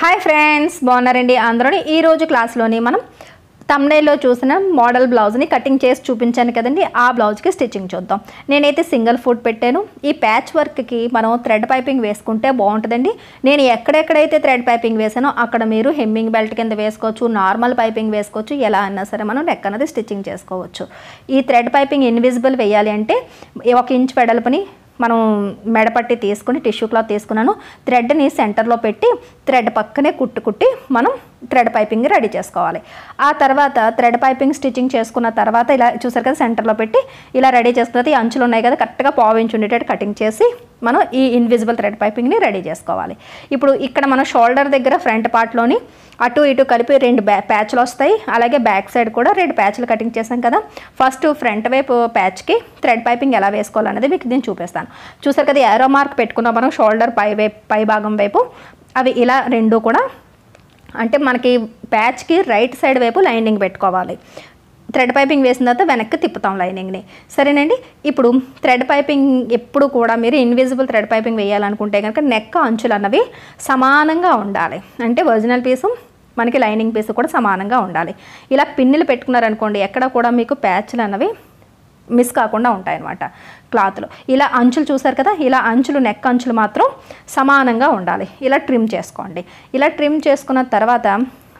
Hi friends, బాగున్నారండి అందరూ. ఈరోజు క్లాస్లోని మనం తమ్నైల్లో చూసిన మోడల్ బ్లౌజ్ని కటింగ్ చేసి చూపించాను కదండి. ఆ బ్లౌజ్కి స్టిచ్చింగ్ చూద్దాం. నేనైతే సింగిల్ ఫుట్ పెట్టాను. ఈ ప్యాచ్ వర్క్కి మనం థ్రెడ్ పైపింగ్ వేసుకుంటే బాగుంటుందండి. నేను ఎక్కడెక్కడైతే థ్రెడ్ పైపింగ్ వేసానో అక్కడ మీరు హెమ్మింగ్ బెల్ట్ కింద వేసుకోవచ్చు, నార్మల్ పైపింగ్ వేసుకోవచ్చు. ఎలా అన్నా సరే మనం నెక్ అనేది స్టిచ్చింగ్ చేసుకోవచ్చు. ఈ థ్రెడ్ పైపింగ్ ఇన్విజిబుల్ వేయాలి అంటే 1 ఇంచ్ వెడల్పుని మనం మెడపట్టి తీసుకుని టిష్యూ క్లాత్ తీసుకున్నాను. థ్రెడ్ని సెంటర్లో పెట్టి థ్రెడ్ పక్కనే కుట్టి మనం థ్రెడ్ పైపింగ్ రెడీ చేసుకోవాలి. ఆ తర్వాత థ్రెడ్ పైపింగ్ స్టిచ్చింగ్ చేసుకున్న తర్వాత ఇలా చూసారు కదా, సెంటర్లో పెట్టి ఇలా రెడీ చేసుకున్న ఈ అంచులు ఉన్నాయి కదా, కరెక్ట్గా పావించి ఉండేటట్టు కటింగ్ చేసి మనం ఈ ఇన్విజిబుల్ థ్రెడ్ పైపింగ్ని రెడీ చేసుకోవాలి. ఇప్పుడు ఇక్కడ మనం షోల్డర్ దగ్గర ఫ్రంట్ పార్ట్లోని అటు ఇటు కలిపి 2 ప్యాచ్లు వస్తాయి. అలాగే బ్యాక్ సైడ్ కూడా 2 ప్యాచ్లు కటింగ్ చేసాం కదా. ఫస్ట్ ఫ్రంట్ వైపు ప్యాచ్కి థ్రెడ్ పైపింగ్ ఎలా వేసుకోవాలనేది మీకు నేను చూపిస్తాను. చూసారు కదా, ఏరో మార్క్ పెట్టుకున్నాం మనం షోల్డర్ పై భాగం వైపు. అవి ఇలా 2 కూడా అంటే మనకి ప్యాచ్కి రైట్ సైడ్ వైపు లైనింగ్ పెట్టుకోవాలి. థ్రెడ్ పైపింగ్ వేసిన తర్వాత వెనక్కి తిప్పుతాం లైనింగ్ని. సరేనండి. ఇప్పుడు థ్రెడ్ పైపింగ్ ఎప్పుడు కూడా మీరు ఇన్విజిబుల్ థ్రెడ్ పైపింగ్ వేయాలనుకుంటే కనుక నెక్ అంచులు అన్నవి సమానంగా ఉండాలి. అంటే ఒరిజినల్ పీసు మనకి లైనింగ్ పీసు కూడా సమానంగా ఉండాలి. ఇలా పిన్నులు పెట్టుకున్నారనుకోండి, ఎక్కడ కూడా మీకు ప్యాచ్లు అన్నవి మిస్ కాకుండా ఉంటాయన్నమాట క్లాత్లో. ఇలా అంచులు చూసారు కదా, ఇలా అంచులు నెక్ అంచులు మాత్రం సమానంగా ఉండాలి. ఇలా ట్రిమ్ చేసుకోండి. ఇలా ట్రిమ్ చేసుకున్న తర్వాత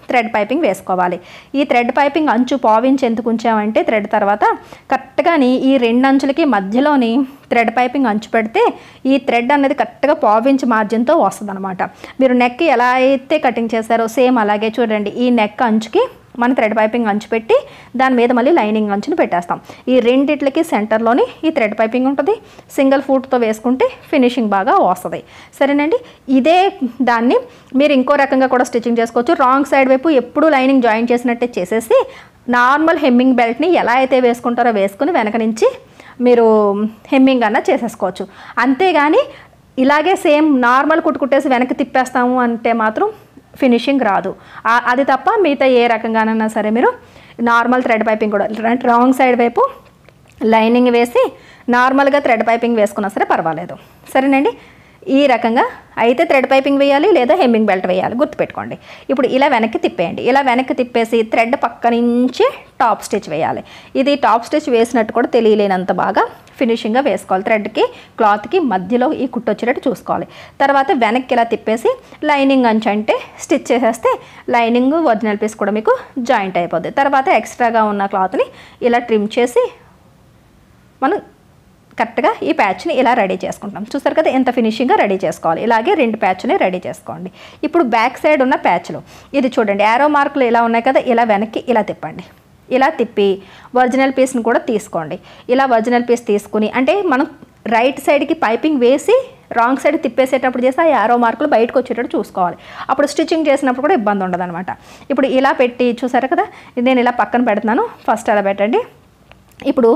థ్రెడ్ పైపింగ్ వేసుకోవాలి. ఈ థ్రెడ్ పైపింగ్ అంచు పావించి ఎందుకు ఉంచామంటే థ్రెడ్ తర్వాత కరెక్ట్గాని ఈ 2 అంచులకి మధ్యలోని థ్రెడ్ పైపింగ్ అంచు పెడితే ఈ థ్రెడ్ అనేది కరెక్ట్గా పావించి మార్జిన్తో వస్తుంది అనమాట. మీరు నెక్ ఎలా అయితే కటింగ్ చేశారో సేమ్ అలాగే చూడండి. ఈ నెక్ అంచుకి మన థ్రెడ్ పైపింగ్ అంచు పెట్టి దాని మీద మళ్ళీ లైనింగ్ అంచుని పెట్టేస్తాం. ఈ రెండిట్లకి సెంటర్లోని ఈ థ్రెడ్ పైపింగ్ ఉంటుంది. సింగిల్ ఫుట్తో వేసుకుంటే ఫినిషింగ్ బాగా వస్తుంది. సరేనండి. ఇదే దాన్ని మీరు ఇంకో రకంగా కూడా స్టిచ్చింగ్ చేసుకోవచ్చు. రాంగ్ సైడ్ వైపు ఎప్పుడు లైనింగ్ జాయిన్ చేసినట్టే చేసేసి నార్మల్ హెమ్మింగ్ బెల్ట్ని ఎలా అయితే వేసుకుంటారో వేసుకుని వెనక నుంచి మీరు హెమ్మింగ్ అన్న చేసేసుకోవచ్చు. అంతేగాని ఇలాగే సేమ్ నార్మల్ కుట్టేసి వెనక్కి తిప్పేస్తాము అంటే మాత్రం ఫినిషింగ్ రాదు. అది తప్ప మిగతా ఏ రకంగానైనా సరే మీరు నార్మల్ థ్రెడ్ పైపింగ్ కూడా రాంగ్ సైడ్ వైపు లైనింగ్ వేసి నార్మల్గా థ్రెడ్ పైపింగ్ వేసుకున్నా సరే పర్వాలేదు. సరేనండి. ఈ రకంగా అయితే థ్రెడ్ పైపింగ్ వేయాలి లేదా హెమ్మింగ్ బెల్ట్ వేయాలి, గుర్తుపెట్టుకోండి. ఇప్పుడు ఇలా వెనక్కి తిప్పేయండి. ఇలా వెనక్కి తిప్పేసి థ్రెడ్ పక్క నుంచి టాప్ స్టిచ్ వేయాలి. ఇది టాప్ స్టిచ్ వేసినట్టు కూడా తెలియలేనంత బాగా ఫినిషింగ్గా వేసుకోవాలి. థ్రెడ్కి క్లాత్కి మధ్యలో ఈ కుట్టు వచ్చేటట్టు చూసుకోవాలి. తర్వాత వెనక్కి ఇలా తిప్పేసి లైనింగ్ అంచు అంటే స్టిచ్ చేసేస్తే లైనింగ్ ఒరిజినల్ పీస్ కూడా మీకు జాయింట్ అయిపోద్ది. తర్వాత ఎక్స్ట్రాగా ఉన్న క్లాత్ని ఇలా ట్రిమ్ చేసి మనం కరెక్ట్గా ఈ ప్యాచ్ని ఇలా రెడీ చేసుకుంటాం. చూసారు కదా, ఎంత ఫినిషింగ్గా రెడీ చేసుకోవాలి. ఇలాగే 2 ప్యాచ్ని రెడీ చేసుకోండి. ఇప్పుడు బ్యాక్ సైడ్ ఉన్న ప్యాచ్లు ఇది చూడండి, యారో మార్కులు ఇలా ఉన్నాయి కదా, ఇలా వెనక్కి ఇలా తిప్పండి. ఇలా తిప్పి ఒరిజినల్ పీస్ని కూడా తీసుకోండి. ఇలా ఒరిజినల్ పీస్ తీసుకుని అంటే మనం రైట్ సైడ్కి పైపింగ్ వేసి రాంగ్ సైడ్ తిప్పేసేటప్పుడు చేసి ఆ యారో మార్కులు బయటకు వచ్చేటట్టు చూసుకోవాలి. అప్పుడు స్టిచ్చింగ్ చేసినప్పుడు కూడా ఇబ్బంది ఉండదు అనమాట. ఇప్పుడు ఇలా పెట్టి చూసారు కదా, నేను ఇలా పక్కన పెడుతున్నాను. ఫస్ట్ అలా పెట్టండి. ఇప్పుడు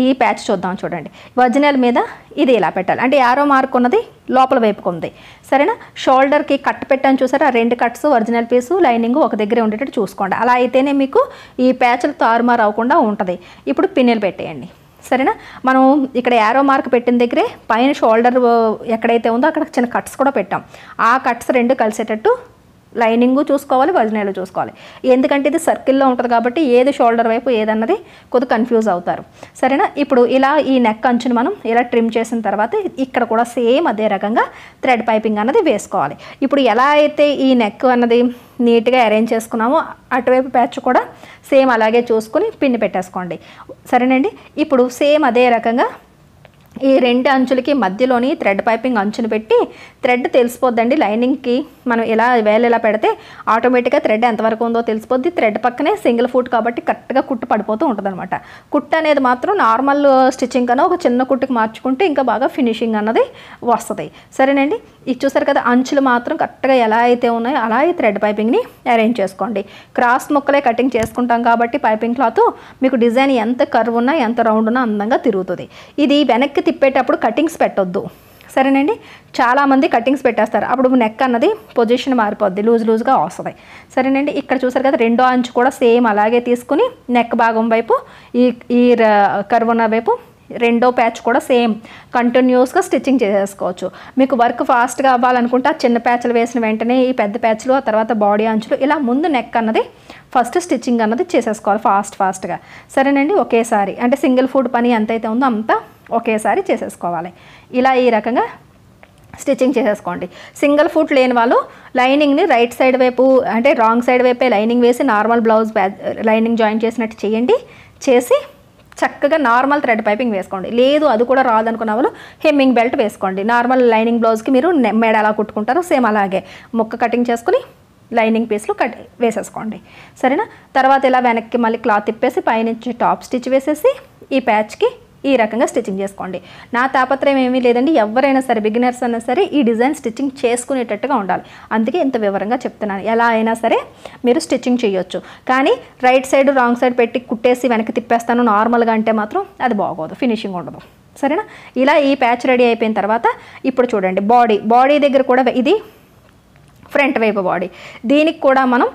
ఈ ప్యాచ్ చూద్దాం. చూడండి, ఒరిజినల్ మీద ఇది ఇలా పెట్టాలి. అంటే యారో మార్క్ ఉన్నది లోపల వైపుకు ఉంది. సరేనా. షోల్డర్కి కట్ పెట్టాను చూసారా, 2 కట్స్ ఒరిజినల్ పీసు లైనింగ్ ఒక దగ్గరే ఉండేటట్టు చూసుకోండి. అలా అయితేనే మీకు ఈ ప్యాచ్లు తారుమారు అవ్వకుండా ఉంటుంది. ఇప్పుడు పిన్నులు పెట్టేయండి. సరేనా. మనం ఇక్కడ యారో మార్క్ పెట్టిన దగ్గరే పైన షోల్డర్ ఎక్కడైతే ఉందో అక్కడ చిన్న కట్స్ కూడా పెట్టాం. ఆ కట్స్ 2 కలిసేటట్టు లైనింగ్ చూసుకోవాలి, ఒరిజినల్ చూసుకోవాలి. ఎందుకంటే ఇది సర్కిల్లో ఉంటుంది కాబట్టి ఏది షోల్డర్ వైపు ఏదన్నది కొద్దిగా కన్ఫ్యూజ్ అవుతారు. సరేనా. ఇప్పుడు ఇలా ఈ నెక్ అంచుని మనం ఇలా ట్రిమ్ చేసిన తర్వాత ఇక్కడ కూడా సేమ్ అదే రకంగా థ్రెడ్ పైపింగ్ అన్నది వేసుకోవాలి. ఇప్పుడు ఎలా అయితే ఈ నెక్ అన్నది నీట్గా అరేంజ్ చేసుకున్నామో అటువైపు ప్యాచ్ కూడా సేమ్ అలాగే చూసుకుని పిన్ని పెట్టేసుకోండి. సరేనండి. ఇప్పుడు సేమ్ అదే రకంగా ఈ 2 అంచులకి మధ్యలోని థ్రెడ్ పైపింగ్ అంచుని పెట్టి థ్రెడ్ తెలిసిపోద్దండి. లైనింగ్కి మనం ఇలా వేలు ఇలా పెడితే ఆటోమేటిక్గా థ్రెడ్ ఎంతవరకు ఉందో తెలిసిపోద్ది. థ్రెడ్ పక్కనే సింగిల్ ఫుట్ కాబట్టి కరెక్ట్గా కుట్టు పడిపోతూ ఉంటుంది అనమాట. కుట్టు అనేది మాత్రం నార్మల్ స్టిచ్చింగ్ కన్నా ఒక చిన్న కుట్టుకి మార్చుకుంటే ఇంకా బాగా ఫినిషింగ్ అన్నది వస్తుంది. సరేనండి. ఇది చూసారు కదా, అంచులు మాత్రం కరెక్ట్గా ఎలా అయితే ఉన్నాయో అలా ఈ థ్రెడ్ పైపింగ్ని అరేంజ్ చేసుకోండి. క్రాస్ ముక్కలే కటింగ్ చేసుకుంటాం కాబట్టి పైపింగ్ క్లాత్ మీకు డిజైన్ ఎంత కర్వ్ ఉన్నా ఎంత రౌండ్ ఉన్నా అందంగా తిరుగుతుంది. ఇది వెనక్కి తిప్పేటప్పుడు కటింగ్స్ పెట్టొద్దు. సరేనండి. చాలామంది కటింగ్స్ పెట్టేస్తారు, అప్పుడు నెక్ అన్నది పొజిషన్ మారిపోద్ది, లూజ్గా వస్తుంది. సరేనండి. ఇక్కడ చూసారు కదా, 2వ అంచు కూడా సేమ్ అలాగే తీసుకుని నెక్ భాగం వైపు ఈ కర్వ్ ఉన్న వైపు రెండో ప్యాచ్ కూడా సేమ్ కంటిన్యూస్గా స్టిచ్చింగ్ చేసేసుకోవచ్చు. మీకు వర్క్ ఫాస్ట్గా అవ్వాలనుకుంటే ఆ చిన్న ప్యాచ్లు వేసిన వెంటనే ఈ పెద్ద ప్యాచ్లు, ఆ తర్వాత బాడీ అంచులు, ఇలా ముందు నెక్ అన్నది ఫస్ట్ స్టిచ్చింగ్ అన్నది చేసేసుకోవాలి ఫాస్ట్గా. సరేనండి, ఒకేసారి అంటే సింగిల్ ఫుడ్ పని ఎంతైతే ఉందో అంతా ఒకేసారి చేసేసుకోవాలి. ఇలా ఈ రకంగా స్టిచ్చింగ్ చేసేసుకోండి. సింగిల్ ఫుట్ లేని వాళ్ళు లైనింగ్ని రైట్ సైడ్ వైపు అంటే రాంగ్ సైడ్ వైపే లైనింగ్ వేసి నార్మల్ బ్లౌజ్ లైనింగ్ జాయిన్ చేసినట్టు చేయండి. చేసి చక్కగా నార్మల్ థ్రెడ్ పైపింగ్ వేసుకోండి. లేదు అది కూడా రాదనుకున్న వాళ్ళు హెమ్మింగ్ బెల్ట్ వేసుకోండి. నార్మల్ లైనింగ్ బ్లౌజ్కి మీరు మెడ ఎలా కుట్టుకుంటారో సేమ్ అలాగే ముక్క కటింగ్ చేసుకుని లైనింగ్ పీస్లు వేసేసుకోండి. సరేనా? తర్వాత ఇలా వెనక్కి మళ్ళీ క్లాత్ తిప్పేసి పైనుంచి టాప్ స్టిచ్ వేసేసి ఈ ప్యాచ్కి ఈ రకంగా స్టిచ్చింగ్ చేసుకోండి. నా తాపత్రయం ఏమీ లేదండి, ఎవరైనా సరే బిగినర్స్ అయినా సరే ఈ డిజైన్ స్టిచ్చింగ్ చేసుకునేటట్టుగా ఉండాలి. అందుకే ఇంత వివరంగా చెప్తున్నాను. ఎలా అయినా సరే మీరు స్టిచ్చింగ్ చేయొచ్చు. కానీ రైట్ సైడ్ రాంగ్ సైడ్ పెట్టి కుట్టేసి వెనక్కి తిప్పేస్తాను నార్మల్గా అంటే మాత్రం అది బాగోదు, ఫినిషింగ్ ఉండదు. సరేనా? ఇలా ఈ ప్యాచ్ రెడీ అయిపోయిన తర్వాత ఇప్పుడు చూడండి బాడీ దగ్గర కూడా ఇది ఫ్రంట్ వైపు బాడీ. దీనికి కూడా మనం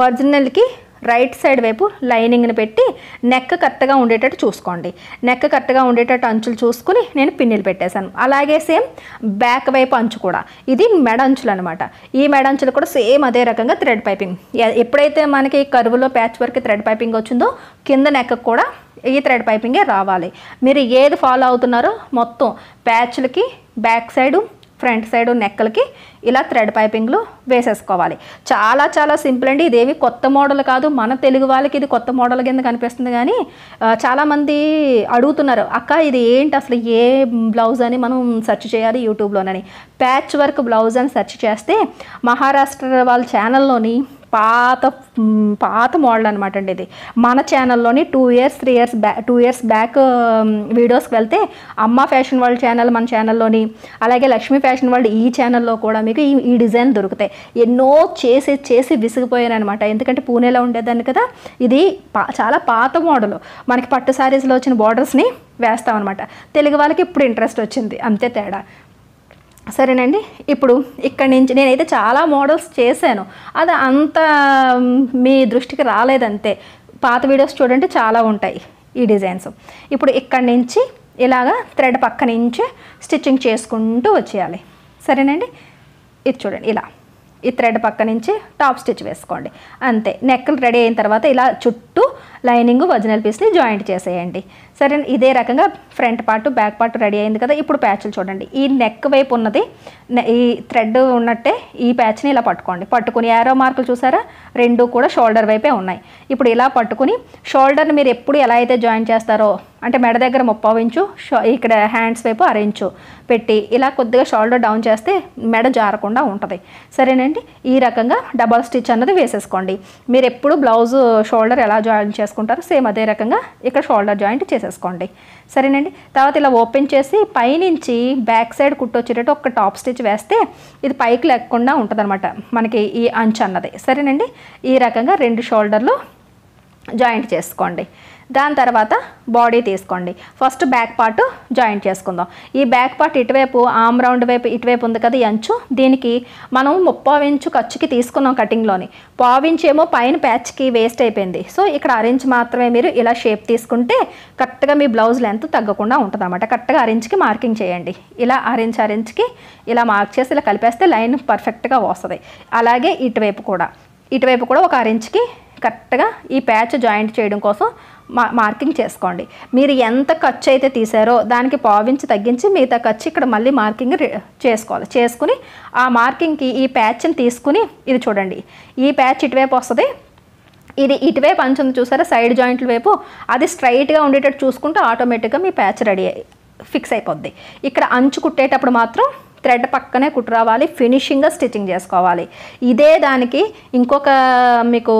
ఒరిజినల్కి రైట్ సైడ్ వైపు లైనింగ్ని పెట్టి నెక్ కరెక్ట్గా ఉండేటట్టు చూసుకోండి. నెక్ కరెక్ట్గా ఉండేటట్టు అంచులు చూసుకుని నేను పిన్నులు పెట్టేశాను. అలాగే సేమ్ బ్యాక్ వైపు అంచు కూడా ఇది మెడ అంచులు అనమాట. ఈ మెడ అంచులు కూడా సేమ్ అదే రకంగా థ్రెడ్ పైపింగ్. ఎప్పుడైతే మనకి కరువులో ప్యాచ్ వర్క్ థ్రెడ్ పైపింగ్ వచ్చిందో కింద నెక్ కూడా ఈ థ్రెడ్ పైపింగే రావాలి. మీరు ఏది ఫాలో అవుతున్నారో మొత్తం ప్యాచ్లకి బ్యాక్ సైడు ఫ్రంట్ సైడ్ నెక్కలకి ఇలా థ్రెడ్ పైపింగ్లు వేసేసుకోవాలి. చాలా చాలా సింపుల్ అండి. ఇదేమి కొత్త మోడల్ కాదు. మన తెలుగు వాళ్ళకి ఇది కొత్త మోడల్ కింద కనిపిస్తుంది. కానీ చాలామంది అడుగుతున్నారు, అక్క ఇది ఏంటి అసలు ఏ బ్లౌజ్ అని మనం సెర్చ్ చేయాలి యూట్యూబ్లోనని. ప్యాచ్ వర్క్ బ్లౌజ్ అని సెర్చ్ చేస్తే మహారాష్ట్ర వాళ్ళ ఛానల్లోని పాత మోడల్ అనమాట అండి. ఇది మన ఛానల్లోని 2 ఇయర్స్ బ్యాక్ వీడియోస్కి వెళ్తే అమ్మ ఫ్యాషన్ వరల్డ్ ఛానల్ మన ఛానల్లోని, అలాగే లక్ష్మీ ఫ్యాషన్ వరల్డ్ ఈ ఛానల్లో కూడా మీకు ఈ డిజైన్ దొరుకుతాయి. ఎన్నో చేసి విసిగిపోయాను అనమాట. ఎందుకంటే పూణేలో ఉండేదాన్ని కదా. ఇది చాలా పాత మోడల్. మనకి పట్టు శారీస్లో వచ్చిన బార్డర్స్ని వేస్తామన్నమాట. తెలుగు వాళ్ళకి ఇప్పుడు ఇంట్రెస్ట్ వచ్చింది, అంతే తేడా. సరేనండి, ఇప్పుడు ఇక్కడి నుంచి నేనైతే చాలా మోడల్స్ చేశాను. అది అంత మీ దృష్టికి రాలేదంతే. పాత వీడియోస్ చూడండి, చాలా ఉంటాయి ఈ డిజైన్స్. ఇప్పుడు ఇక్కడి నుంచి ఇలాగా థ్రెడ్ పక్క నుంచి స్టిచ్చింగ్ చేసుకుంటూ వచ్చేయాలి. సరేనండి, ఇది చూడండి, ఇలా ఈ థ్రెడ్ పక్క నుంచి టాప్ స్టిచ్ వేసుకోండి. అంతే. నెక్లు రెడీ అయిన తర్వాత ఇలా చుట్టూ లైనింగ్ ఒరిజినల్ పీస్ని జాయింట్ చేసేయండి. సరే, ఇదే రకంగా front part back part ready అయింది కదా. ఇప్పుడు ప్యాచ్లు చూడండి. ఈ నెక్ వైపు ఉన్నది ఈ థ్రెడ్ ఉన్నట్టే ఈ ప్యాచ్ని ఇలా పట్టుకుని యారో మార్కులు చూసారా, రెండు కూడా షోల్డర్ వైపే ఉన్నాయి. ఇప్పుడు ఇలా పట్టుకుని షోల్డర్ని మీరు ఎప్పుడు ఎలా అయితే జాయిన్ చేస్తారో అంటే మెడ దగ్గర 30 ఇంచు, ఇక్కడ హ్యాండ్స్ వైపు 6 ఇంచు పెట్టి ఇలా కొద్దిగా షోల్డర్ డౌన్ చేస్తే మెడ జారకుండా ఉంటుంది. సరేనండి, ఈ రకంగా డబల్ స్టిచ్ అన్నది వేసేసుకోండి. మీరు ఎప్పుడు బ్లౌజ్ షోల్డర్ ఎలా జాయిన్ చేసుకుంటారో సేమ్ అదే రకంగా ఇక్కడ షోల్డర్ జాయింట్ చేసేసుకోండి. సరేనండి, తర్వాత ఇలా ఓపెన్ చేసి పైనుంచి బ్యాక్ సైడ్ కుట్టొచ్చేటట్టు ఒక టాప్ స్టిచ్ వేస్తే ఇది పైకి లేకుండా ఉంటుంది అనమాట మనకి ఈ అంచు అన్నది. సరేనండి, ఈ రకంగా 2 షోల్డర్లు జాయింట్ చేసుకోండి. దాని తర్వాత బాడీ తీసుకోండి. ఫస్ట్ బ్యాక్ పార్ట్ జాయింట్ చేసుకుందాం. ఈ బ్యాక్ పార్ట్ ఇటువైపు ఆమ్ రౌండ్ వైపు ఇటువైపు ఉంది కదా ఈ అంచు, దీనికి మనం 30 ఇంచు ఖర్చుకి తీసుకున్నాం కటింగ్లోని. 1/4 ఇంచ్ ఏమో పైన ప్యాచ్కి వేస్ట్ అయిపోయింది. సో ఇక్కడ 1 ఇంచ్ మాత్రమే మీరు ఇలా షేప్ తీసుకుంటే కరెక్ట్గా మీ బ్లౌజ్ లెంత్ తగ్గకుండా ఉంటుంది అనమాట. కరెక్ట్గా 1 ఇంచ్కి మార్కింగ్ చేయండి. ఇలా 1 ఇంచ్కి ఇలా మార్క్ చేసి ఇలా కలిపేస్తే లైన్ పర్ఫెక్ట్గా వస్తుంది. అలాగే ఇటువైపు కూడా ఒక 1 ఇంచ్కి కరెక్ట్గా ఈ ప్యాచ్ జాయింట్ చేయడం కోసం మార్కింగ్ చేసుకోండి. మీరు ఎంత ఖర్చు అయితే తీసారో దానికి 1/4 ఇంచ్ తగ్గించి మిగతా ఖర్చు ఇక్కడ మళ్ళీ మార్కింగ్ చేసుకోవాలి. చేసుకుని ఆ మార్కింగ్కి ఈ ప్యాచ్ని తీసుకుని ఇది చూడండి, ఈ ప్యాచ్ ఇటువైపు వస్తుంది. ఇది ఇటువైపు అంచు ఉంది చూసారా సైడ్ జాయింట్ల వైపు, అది స్ట్రైట్గా ఉండేటట్టు చూసుకుంటే ఆటోమేటిక్గా మీ ప్యాచ్ రెడీ ఫిక్స్ అయిపోద్ది. ఇక్కడ అంచు కుట్టేటప్పుడు మాత్రం థ్రెడ్ పక్కనే కుట్టు రావాలి, ఫినిషింగ్గా స్టిచ్చింగ్ చేసుకోవాలి. ఇదే దానికి ఇంకొక మీకు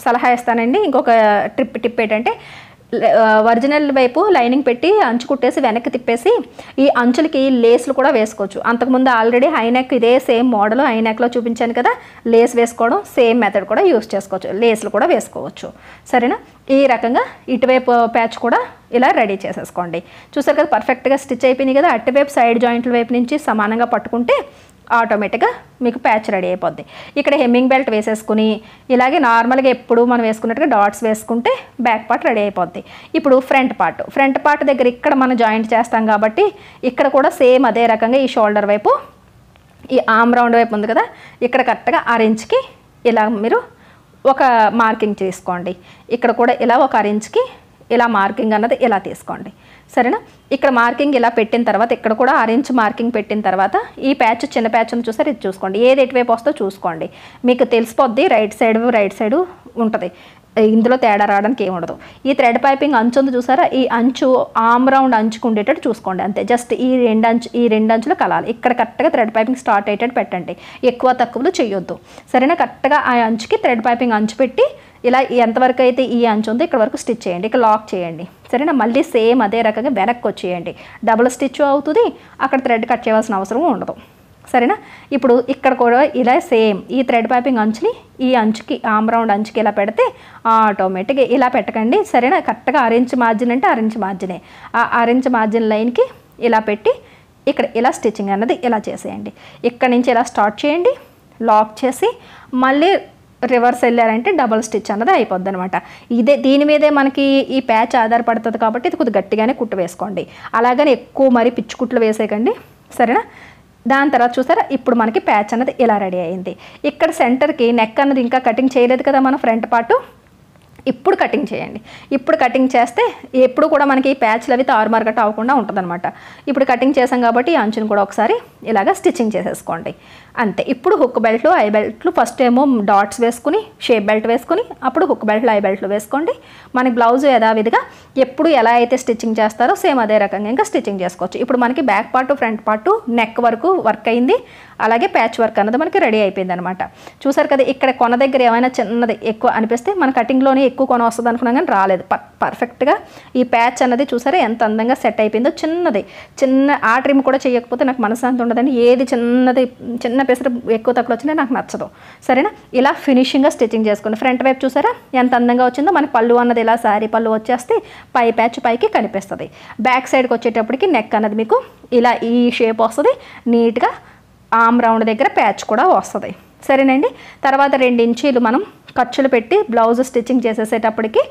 సలహా ఇస్తానండి. ఇంకొక టిప్ ఏంటంటే ఒరిజినల్ వైపు లైనింగ్ పెట్టి అంచు కుట్టేసి వెనక్కి తిప్పేసి ఈ అంచులకి లేస్లు కూడా వేసుకోవచ్చు. అంతకుముందు ఆల్రెడీ హైనెక్ ఇదే సేమ్ మోడల్ హైనెక్లో చూపించాను కదా, లేస్ వేసుకోవడం సేమ్ మెథడ్ కూడా యూస్ చేసుకోవచ్చు, లేస్లు కూడా వేసుకోవచ్చు. సరేనా, ఈ రకంగా ఇటువైపు ప్యాచ్ కూడా ఇలా రెడీ చేసేసుకోండి. చూసారు కదా పర్ఫెక్ట్గా స్టిచ్ అయిపోయినాయి కదా. అటువైపు సైడ్ జాయింట్ల వైపు నుంచి సమానంగా పట్టుకుంటే ఆటోమేటిక్గా మీకు ప్యాచ్ రెడీ అయిపోద్ది. ఇక్కడ హెమ్మింగ్ బెల్ట్ వేసేసుకుని ఇలాగే నార్మల్గా ఎప్పుడు మనం వేసుకున్నట్టుగా డాట్స్ వేసుకుంటే బ్యాక్ పార్ట్ రెడీ అయిపోద్ది. ఇప్పుడు ఫ్రంట్ పార్ట్ దగ్గర ఇక్కడ మనం జాయింట్ చేస్తాం కాబట్టి ఇక్కడ కూడా సేమ్ అదే రకంగా ఈ షోల్డర్ వైపు ఈ ఆర్మ్ రౌండ్ వైపు ఉంది కదా, ఇక్కడ కరెక్ట్గా 1 ఇంచ్కి ఇలా మీరు ఒక మార్కింగ్ చేసుకోండి. ఇక్కడ కూడా ఇలా ఒక 1 ఇంచ్కి ఇలా మార్కింగ్ అన్నది ఇలా తీసుకోండి. సరేనా? ఇక్కడ మార్కింగ్ ఇలా పెట్టిన తర్వాత ఇక్కడ కూడా 1 ఇంచ్ మార్కింగ్ పెట్టిన తర్వాత ఈ ప్యాచ్ చిన్న ప్యాచ్ ఉంది చూసారు, ఇది చూసుకోండి. ఏది ఎటువైపు వస్తుందో చూసుకోండి, మీకు తెలిసిపోద్ది. రైట్ సైడ్ ఉంటుంది, ఇందులో తేడా రావడానికి ఏమి ఉండదు. ఈ థ్రెడ్ పైపింగ్ అంచు ఉంది చూసారా, ఈ అంచు ఆర్మ్ రౌండ్ అంచుకు ఉండేటట్టు చూసుకోండి అంతే. జస్ట్ ఈ రెండు అంచులు కలాలి. ఇక్కడ కరెక్ట్గా థ్రెడ్ పైపింగ్ స్టార్ట్ అయ్యేటట్టు పెట్టండి, ఎక్కువ తక్కువలు చేయొద్దు. సరేనా? కరెక్ట్గా ఆ అంచుకి థ్రెడ్ పైపింగ్ అంచు పెట్టి ఇలా ఎంతవరకు అయితే ఈ అంచు ఉందో ఇక్కడ వరకు స్టిచ్ చేయండి, ఇక్కడ లాక్ చేయండి. సరేనా? మళ్ళీ సేమ్ అదే రకంగా వెనక్కి వచ్చేయండి. డబుల్ స్టిచ్ అవుతుంది, అక్కడ థ్రెడ్ కట్ చేయవలసిన అవసరం ఉండదు. సరేనా? ఇప్పుడు ఇక్కడ కూడా ఇలా సేమ్ ఈ థ్రెడ్ పైపింగ్ అంచుని ఈ అంచుకి ఆర్మ్ రౌండ్ అంచుకి ఇలా పెడితే ఆటోమేటిక్గా ఇలా పెట్టకండి. సరేనా? కరెక్ట్గా 1 ఇంచ్ మార్జిన్ అంటే 1 ఇంచ్ మార్జినే, ఆ 1 ఇంచ్ మార్జిన్ లైన్కి ఇలా పెట్టి ఇక్కడ ఇలా స్టిచ్చింగ్ అన్నది ఇలా చేసేయండి. ఇక్కడ నుంచి ఇలా స్టార్ట్ చేయండి, లాక్ చేసి మళ్ళీ రివర్స్ వెళ్ళారంటే డబల్ స్టిచ్ అన్నది అయిపోద్ది అనమాట. దీని మీదే మనకి ఈ ప్యాచ్ ఆధారపడుతుంది కాబట్టి ఇది కొద్దిగా గట్టిగానే కుట్టు వేసుకోండి. అలాగని ఎక్కువ మరి పిచ్చి కుట్లు వేసేయకండి. సరేనా? దాని తర్వాత చూసారా, ఇప్పుడు మనకి ప్యాచ్ అన్నది ఇలా రెడీ అయింది. ఇక్కడ సెంటర్కి నెక్ అన్నది ఇంకా కటింగ్ చేయలేదు కదా మనం ఫ్రంట్ పార్ట్, ఇప్పుడు కటింగ్ చేయండి. ఇప్పుడు కటింగ్ చేస్తే ఎప్పుడు కూడా మనకి ఈ ప్యాచ్లు అవి తారుమారు గట్ట అవ్వకుండా ఉంటుందన్నమాట. ఇప్పుడు కటింగ్ చేసాం కాబట్టి ఈ అంచుని కూడా ఒకసారి ఇలాగ స్టిచ్చింగ్ చేసేసుకోండి అంతే. ఇప్పుడు హుక్ బెల్ట్లు ఐ బెల్ట్లు ఫస్ట్ ఏమో డాట్స్ వేసుకుని షేప్ బెల్ట్ వేసుకుని అప్పుడు హుక్ బెల్ట్లు ఐ బెల్ట్లు వేసుకోండి. మనకి బ్లౌజ్ యథావిధిగా ఎప్పుడు ఎలా అయితే స్టిచ్చింగ్ చేస్తారో సేమ్ అదే రకంగా ఇంకా స్టిచ్చింగ్ చేసుకోవచ్చు. ఇప్పుడు మనకి back part front part neck వరకు వర్క్ అయింది, అలాగే ప్యాచ్ వర్క్ అన్నది మనకి రెడీ అయిపోయింది అనమాట. చూసారు కదా, ఇక్కడ కొన దగ్గర ఏమైనా చిన్నది ఎక్కువ అనిపిస్తే మన కటింగ్లోనే ఎక్కువ కొన వస్తుంది అనుకున్నాం కానీ రాలేదు. పర్ఫెక్ట్గా ఈ ప్యాచ్ అన్నది చూసారా ఎంత అందంగా సెట్ అయిపోయిందో. చిన్న ఆ ట్రిమ్ కూడా చేయకపోతే నాకు మనశ్శాంతి ఉండదండి. ఏది చిన్న పెసరు ఎక్కువ తక్కువ వచ్చినా నాకు నచ్చదు. సరేనా? ఇలా ఫినిషింగ్గా స్టిచ్చింగ్ చేసుకోండి. ఫ్రంట్ వైపు చూసారా ఎంత అందంగా వచ్చిందో. మనకి పళ్ళు అన్నది ఇలా శారీ పళ్ళు వచ్చేస్తే పై ప్యాచ్ పైకి కనిపిస్తుంది. బ్యాక్ సైడ్కి వచ్చేటప్పటికి నెక్ అన్నది మీకు ఇలా ఈ షేప్ వస్తుంది, నీట్గా ఆర్మ్ రౌండ్ దగ్గర ప్యాచ్ కూడా వస్తుంది. సరేనండి? తర్వాత 2 ఇంచీలు మనం ఖర్చులు పెట్టి బ్లౌజ్ స్టిచ్చింగ్ చేసేసేటప్పటికి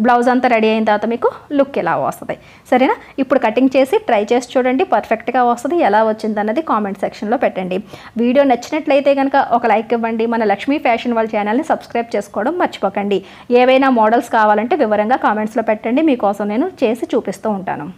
బ్లౌజ్ అంతా రెడీ అయిన తర్వాత మీకు లుక్ ఎలా వస్తుంది. సరేనా? ఇప్పుడు కటింగ్ చేసి ట్రై చేసి చూడండి, పర్ఫెక్ట్గా వస్తుంది. ఎలా వచ్చింది అన్నది కామెంట్ సెక్షన్లో పెట్టండి. వీడియో నచ్చినట్లయితే కనుక ఒక లైక్ ఇవ్వండి. మన లక్ష్మీ ఫ్యాషన్ వాళ్ళ ఛానల్ని సబ్స్క్రైబ్ చేసుకోవడం మర్చిపోకండి. ఏవైనా మోడల్స్ కావాలంటే వివరంగా కామెంట్స్లో పెట్టండి, మీకోసం నేను చేసి చూపిస్తూ ఉంటాను.